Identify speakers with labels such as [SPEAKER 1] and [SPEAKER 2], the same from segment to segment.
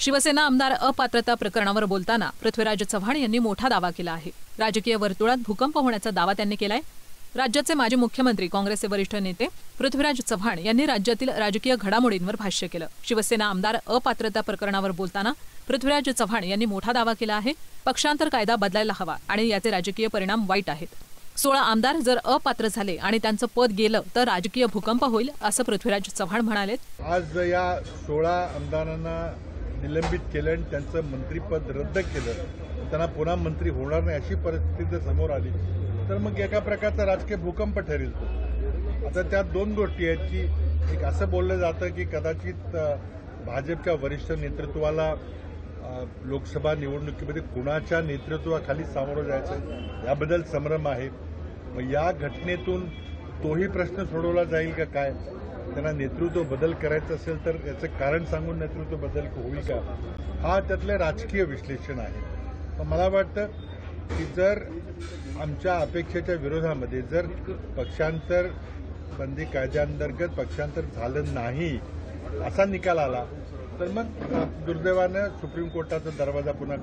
[SPEAKER 1] शिवसेना आमदार अपात्रता प्रकरणावर बोलताना पृथ्वीराज चव्हाण यांनी मोठा दावा केला आहे। राजकीय वर्तुळात भूकंप होण्याचा दावा त्यांनी केलाय। राज्याचे माजी मुख्यमंत्री काँग्रेसचे वरिष्ठ नेते पृथ्वीराज चव्हाण यांनी राज्यातील राजकीय घडामोडींवर भाष्य केलं। शिवसेना आमदार अपात्रता प्रकरणावर बोलताना पृथ्वीराज चव्हाण यांनी मोठा दावा केला आहे। पक्षांतर कायदा बदलायला हवा आणि याचे राजकीय परिणाम वाईट आहेत। 16 आमदार जर अपात्र झाले आणि त्यांचं पद गेलं तर राजकीय भूकंप होईल असं पृथ्वीराज चव्हाण म्हणाले।
[SPEAKER 2] आज या 16 आमदारांना निलंबित केलं आणि त्यांचं मंत्रिपद रद्द केलं, त्यांना पुन्हा मंत्री होणार नाही अशी परिस्थिती समोर आली तर मग एका प्रकारचा राजकीय भूकंप ठरेल तो। आता त्यात दोन गोष्टी आहेत की एक असं बोललं जातं की कदाचित भाजपच्या वरिष्ठ नेतृत्वाला लोकसभा निवडणुकीमध्ये कुणाच्या नेतृत्वाखाली सामोरं जायचं याबद्दल संभ्रम आहे। मग या घटनेतून तोही प्रश्न सोडवला जाईल का काय? त्यांना नेतृत्व बदल करायचं असेल तर याचं कारण सांगून नेतृत्व बदल होईल का? हा त्यातलं राजकीय विश्लेषण आहे। मला वाटतं की जर आमच्या अपेक्षेच्या विरोधामध्ये जर पक्षांतर बंदी कायद्याअंतर्गत पक्षांतर झालं नाही असा निकाल आला तर मग दुर्दैवानं सुप्रीम कोर्टाचा दरवाजा पुन्हा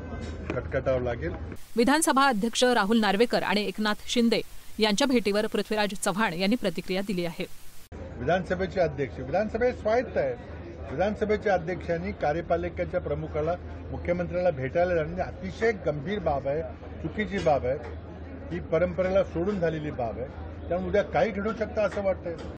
[SPEAKER 2] खटखटावा लागेल।
[SPEAKER 1] विधानसभा अध्यक्ष राहुल नार्वेकर आणि एकनाथ शिंदे यांच्या भेटीवर पृथ्वीराज चव्हाण यांनी प्रतिक्रिया दिली आहे।
[SPEAKER 2] विधानसभेचे अध्यक्ष विधानसभेत स्वायत्त आहे। विधानसभेच्या अध्यक्षांनी कार्यपालिकेच्या प्रमुखाला मुख्यमंत्र्याला भेटायला जाणे अतिशय गंभीर बाब आहे, चुकीची बाब आहे, ही परंपरेला सोडून झालेली बाब आहे। त्यामुळे उद्या काही घडू शकतं असं वाटतंय।